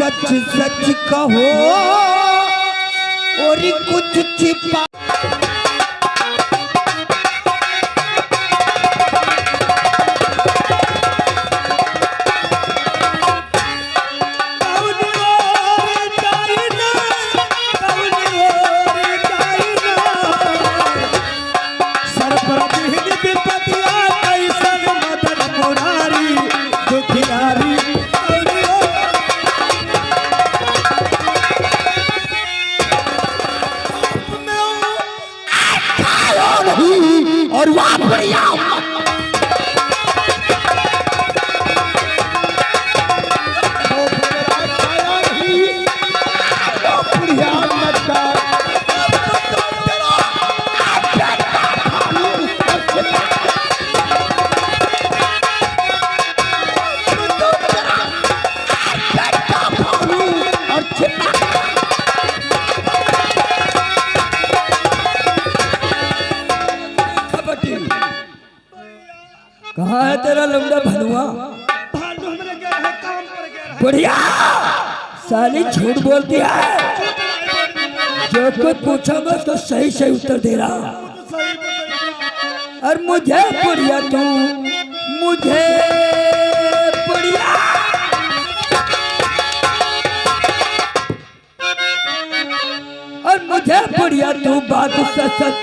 सच सच कहो और कुछ छिपा और वहां बढ़िया कहाँ है तेरा लौंडा भनुआ? बढ़िया साली झूठ बोलती है, जो कुछ पूछोगे तो सही सही उत्तर दे रहा। और मुझे बढ़िया तू मुझे बढ़िया और मुझे बढ़िया तू बात सच सच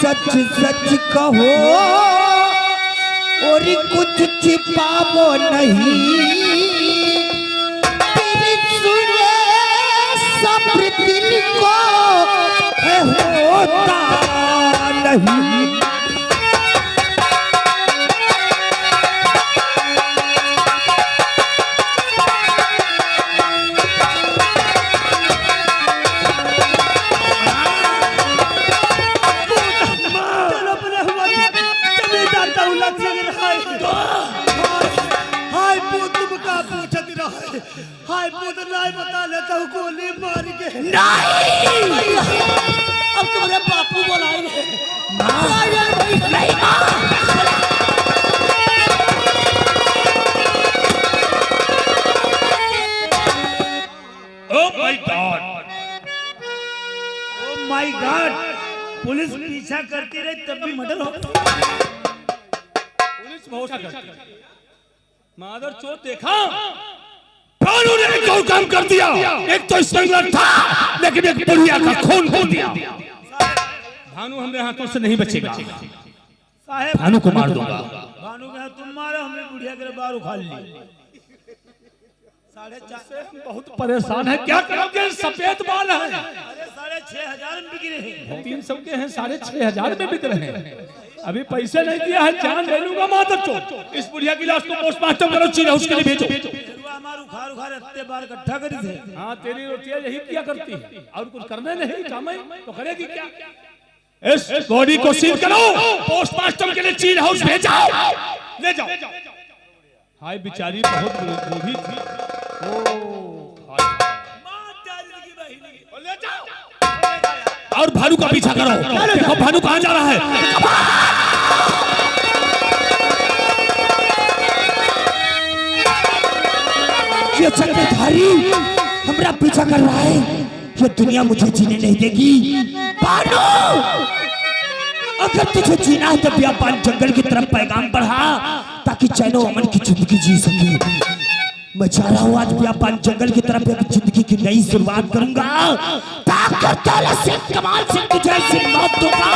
सच सच कहो और कुछ छिपावो नहीं, सब दिल को होता नहीं। हाय पुत्र बता लेता हूँ गोली मार के नहीं। अब तुम्हारे बापू बुलाएंगे। Oh my God, my God, police पीछा करती रही तब भी मर्डर हो। पुलिस बहुत करती है। मादर चोट देखा, भानु ने एक और काम कर दिया। एक तो स्मगलर था, लेकिन एक बुढ़िया का खून खो दिया। भानु हमारे हाथों से नहीं बचेगा। साहब भानु को मार दूंगा। भानु कहा तुम मारो, हमने बुढ़िया के बाल उखाड़ ली। 4.5 बहुत परेशान है, क्या करोगे? सफेद बाल है। अरे 6,500 में बिक रहे हैं। 300 के हैं, 6,500 में बिक रहे हैं। अभी पैसे नहीं दिया है, जान ले लूंगा मादर चोट। इस बुढ़िया की लाश को पोस्टमार्टम करो, चीन हाउस के लिए भेजो। हमारे उखाड़ रत्ते बाल इकट्ठा करी थे। हाँ, तेरी रोटियां यही किया करती है, और कुछ करने नहीं काम है तो करेगी क्या? इस बॉडी को सील करो, पोस्टमार्टम के लिए चीन हाउस भेजाओ, ले जाओ। हाय बेचारी बहुत बूढ़ी थी। ओ ले जाओ, और भानु का पीछा करो। देखो भानु कहाँ जा रहा है। ये चक्रधारी हमरा पीछा कर रहा है। ये दुनिया मुझे जीने नहीं देगी। भानु, अगर तुझे जीना है तो व्यापार जंगल की तरफ पैगाम बढ़ा, ताकि चैनो अमन की जिंदगी जी सके। मैं चाह रहा हूँ आज व्यापार जंगल की तरफ एक जिंदगी की नई शुरुआत करूंगा। ताकत दौलत से कमाल से तुझे ऐसी मौत दूंगा।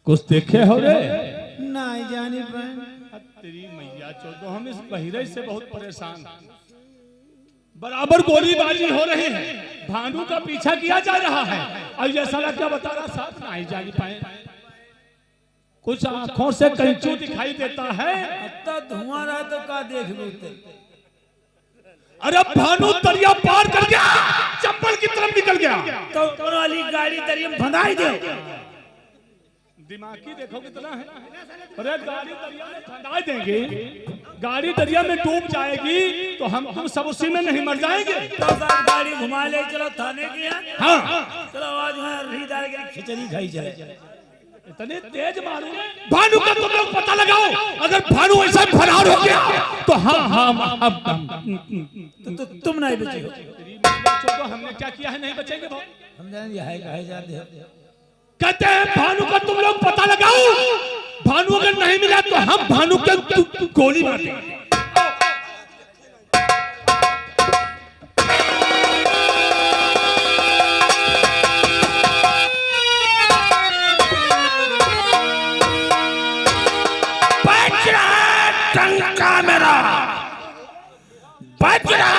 कुछ देखे हो रे? नहीं जाने पर तेरी मैया चोदो, हम इस बहिरे से बहुत परेशान हैं। बराबर गोलीबारी हो रही है, भानु का पीछा किया जा रहा है, और ये साला क्या बता रहा, साथ नहीं जा पाए। कुछ आंखों से कंचू दिखाई देता है। इतना धुआं रहा तो का देख लेते। अरे भानु दरिया पार कर गया, चंबल की तरफ निकल गया। तो कौन वाली गाड़ी दरिया में फंसाई दे। दिमागी देखो कितना है। अरे गाड़ी दरिया में फंसा देंगे, गाड़ी दरिया में डूब जाएगी तो हम तुम सब उसी में नहीं मर जाएंगे। तो साहब गाड़ी घुमा ले चलो थाने के यहाँ। हाँ, चलो आज वहाँ रहीदार की खिचड़ी खाई चले। इतने तेज मारूंगे। भानु का तुम लोग पता लगाओ, अगर भानु ऐसा फरार हो गया तो हाँ तो तुम नहीं बचेगे। तो हमने क्या किया है, नहीं बचेंगे। हम जान ये है जान कहते हैं भानु का तुम लोग पता लगाओ, भानु अगर नहीं मिला तो हम भानु के गोली मारेंगे। टंका मेरा, बजरा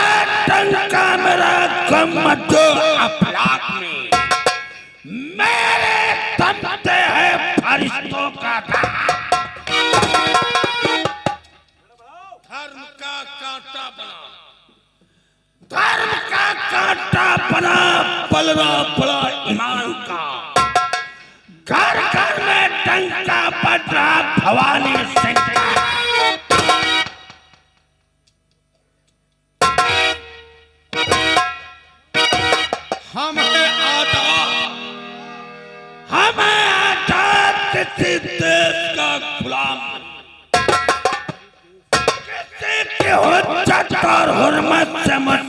टंका मेरा गम्मत अफलाक में, मेरे तमते हैं फरिश्तों का धर्म का कांटा बना, धर्म का कांटा बना, पलना पड़ा ईमान का। घर घर में टंका बज रहा भवानी सिंह का। हमें आजाद किसी देश का गुलाम, किसी की हुज्जत और हुर्मत से मत।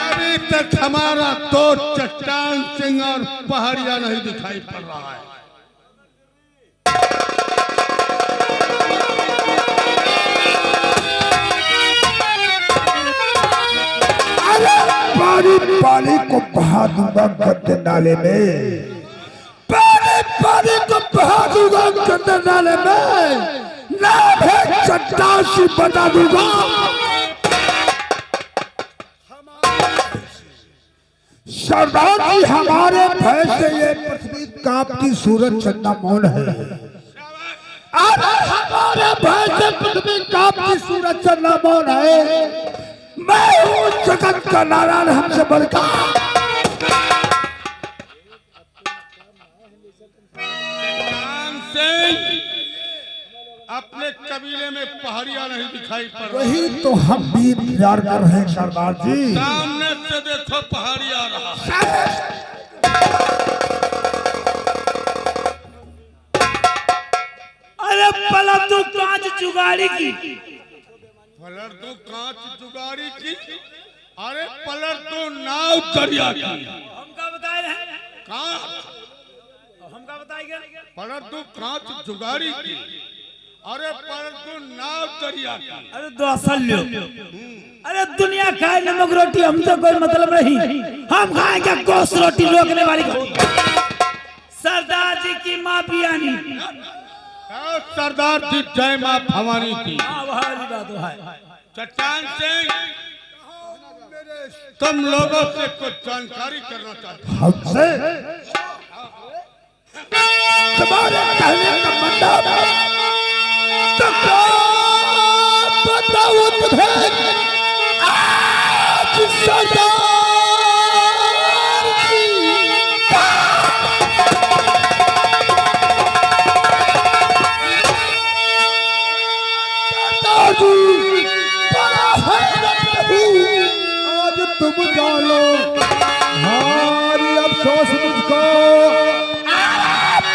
अभी तक हमारा तो चट्टान सिंह और पहाड़िया नहीं दिखाई पड़ रहा है। पानी पानी को बहा दूंगा गंदे नाले में, पानी पानी को बहा दूंगा गंदे नाले में, नाम है चट्टान सी बता दूंगा। सरदार जी हमारे भय से ये पृथ्वी कांपती सूरज चंदा मौन है। अरे हमारे भय से पृथ्वी कांपती सूरज चंदा मौन है। मैं हूँ जगत का नारायण हमसे बढ़कर। अपने कबीले में पहाड़िया नहीं दिखाई पड़ रही। वही तो हम भी इंतजार कर रहे हैं सरदार जी। सामने से देखो पहाड़िया रहा। तो कांच जुगाड़ी की। पलट तो कांच जुगाड़ी की, अरे पलट तो नाव दरिया की। हमका बताए रहे कहाँ हमका बताएगा पलट तो कांच जुगाड़ी की, अरे पलट तो नाव दरिया की। अरे दो असल लो। अरे दुनिया खाए नमक रोटी, हमसे कोई मतलब नहीं। हम खाएंगे गोश्त रोटी रोकने वाली सरदार जी की माँ पियानी। सरदार जी जय मां भवानी की। चट्टान सिंह, तुम लोगों से कुछ जानकारी करना चाहता हूं। हमसे तुम्हारे कहने का मतलब तो क्या बताऊं तुम्हें? आज सरदार जी बड़ा हैरत हूँ। आज तुम जानो हमारी अफसोस मुझको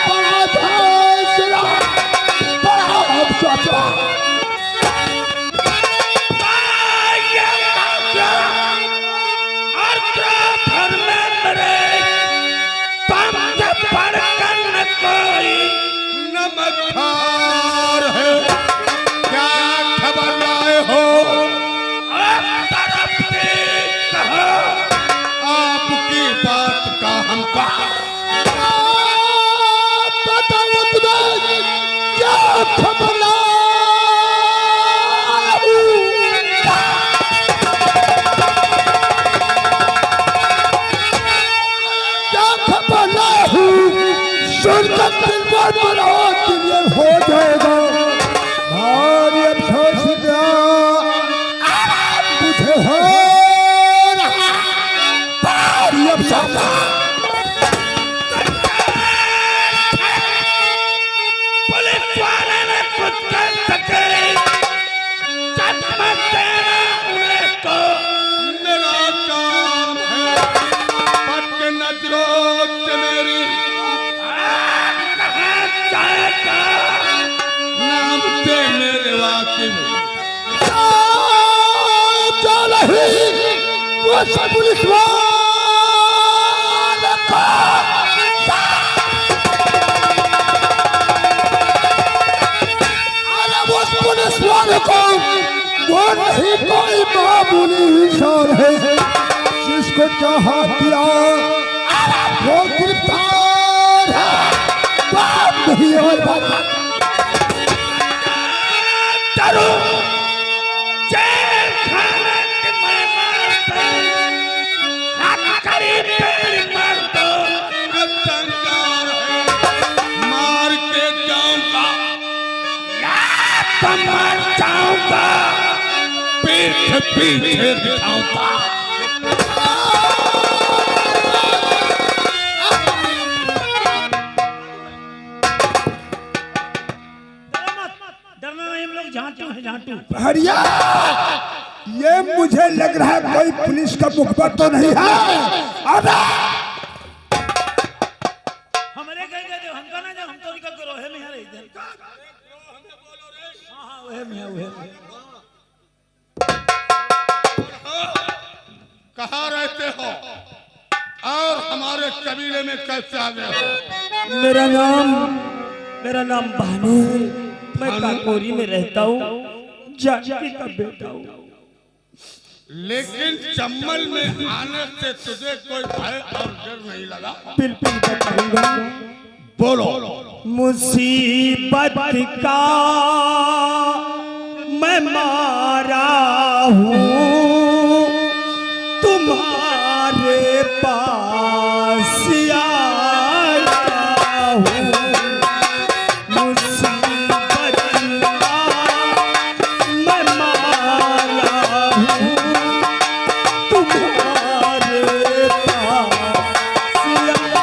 बड़ा फैसला, बड़ा अफसोस। नमस्कार है, क्या खबर लाए हो? आपकी बात का हमका बताओ तुम्हें क्या खबर लाया हूँ? क्या खबर लाया हूँ? सुनकर दिल बड़ा क्लियर हो जाएगा। भारी अफसोस क्या मुझे हो रहा, भारी अफसोस। पुलिस वाले ने कुछ कर सके चकमा देना उन्हें तो मेरा काम है। पट के नजरों से मेरी जाएगा नाम से मेरे वाकिफ चल रही वो सब पुलिस वाले को अरे वो पुलिस वाले को वो नहीं कोई मामूली इंसान है जिसको चाहा किया वो गिरफ्तार है। बात नहीं हो पाता। डरो जेल खाने के मेहमान से हाथ करीब पेड़ मार दो। कंगार है, मार के जाऊंगा, तो मर जाऊंगा, पीठ पीछे दिखाऊंगा। डरना नहीं, हम लोग झांटू हैं झांटू। हरिया ये मुझे लग रहा है कोई पुलिस का मुखबर तो नहीं है। अरे हमारे कहीं दे दो, हमका ना जाओ, हम तो निकल के रोहे में है रे इधर। हाँ हाँ वहे में है वहे में। कहाँ रहते हो और हमारे कबीले में कैसे आ गए हो? मेरा नाम भानु है। मैं काकोरी में रहता हूँ, जानकी का बेटा हूँ। लेकिन चम्बल में आने से तुझे कोई भय और डर नहीं लगा? बिल्कुल बताऊंगा। बोलो। मुसीबत का मैं मारा हूँ, तुम्हारे पास आया हूँ। मुसीबत का मैं मारा हूँ, तुम्हारे पास आया हूँ।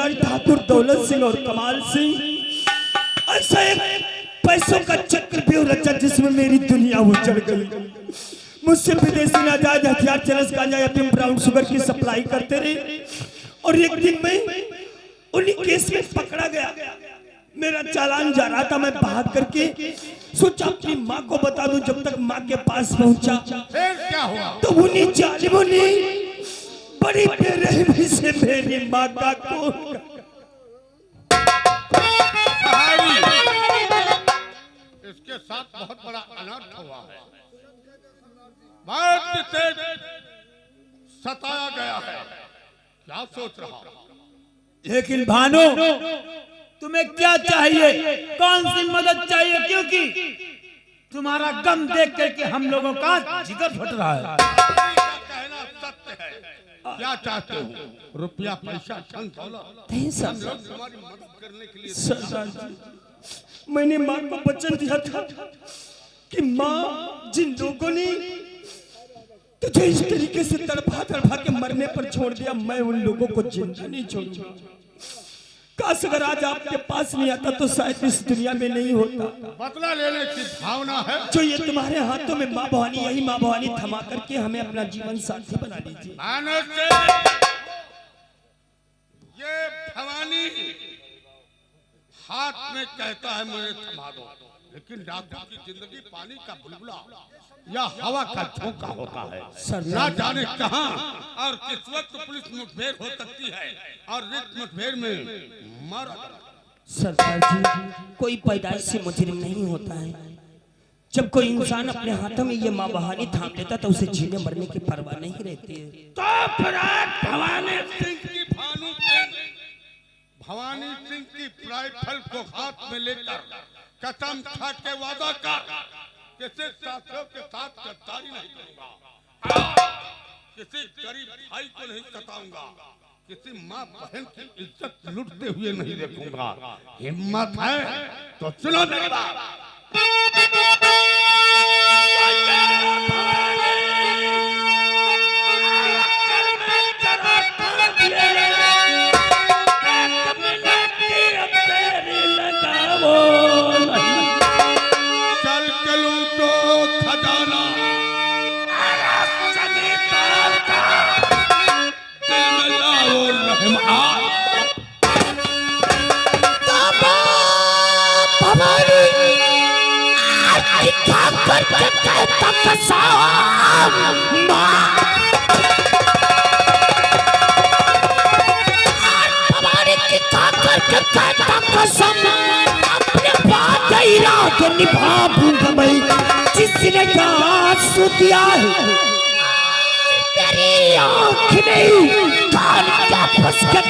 जमींदार ठाकुर दौलत सिंह और कमाल सिंह ऐसा एक पैसों का चक्रव्यूह रचा जिसमें मेरी दुनिया उजड़ गई। मुझसे विदेशी नाजायज हथियार, चरस, गांजा या ब्राउन शुगर की सप्लाई करते रहे और एक दिन में उन्हीं केस में पकड़ा गया। मेरा चालान जा रहा था, मैं भाग करके सोचा अपनी माँ को बता दूं। जब तक माँ के पास पहुंचा फिर क्या हुआ? तो उन्हीं जालिमों ने बड़ी बेरहमी से मेरी माँ का खून इसके साथ बहुत बड़ा अनर्थ हुआ है। भारत से सताया गया है। क्या सोच रहा? लेकिन भानु, तुम्हें क्या चाहिए? कौन सी मदद चाहिए? क्योंकि तुम्हारा गम देख करके हम लोगों का जिगर फट रहा है। कहना सत्य है। क्या चाहते हो? रुपया, पैसा, धन दौलत? हम लोग तुम्हारी मदद करने के लिए। सरदार जी, मैंने माँ को वचन दिया था कि माँ, जिन लोगों ने तुझे इस तरीके से तड़पा तड़पा के मरने पर छोड़ दिया, मैं उन लोगों को जिंदा नहीं छोड़ूंगा। काश अगर आज आपके पास नहीं आता तो शायद इस दुनिया में नहीं होता। बदला लेने की भावना है जो ये तुम्हारे हाथों में माँ भवानी, यही माँ भवानी थमा करके हमें अपना जीवन साथी बना लीजिए। ये भवानी हाथ में कहता है मुझे थमा दो, लेकिन रातों की जिंदगी पानी का बुलबुला या हवा का झोंका होता है। ना जाने कहां और किस वक्त पुलिस मुठभेड़ हो सकती है और इस मुठभेड़ में मर। सरदार जी, कोई पैदाइश से मुजरिम नहीं होता है। जब कोई इंसान अपने हाथों में ये माँ बहानी थाम लेता तो उसे जीने मरने की परवाह नहीं रहती है। तो फिर भवानी सिंह की भानु सिंह, भवानी सिंह की राइफल को हाथ में लेकर कसम खा के वादा कर, किसी साथियों के साथ गद्दारी नहीं करूंगा, किसी गरीब भाई को नहीं सताऊंगा, किसी माँ बहन की इज्जत लूटते हुए नहीं देखूंगा। हिम्मत है तो सुनो मेरी बात। चल के लूटो खजाना, दिल में लाओ रहमान। निभाऊंगा मैं जिसने आंसू दिया है तेरी आँख में कान का फंस के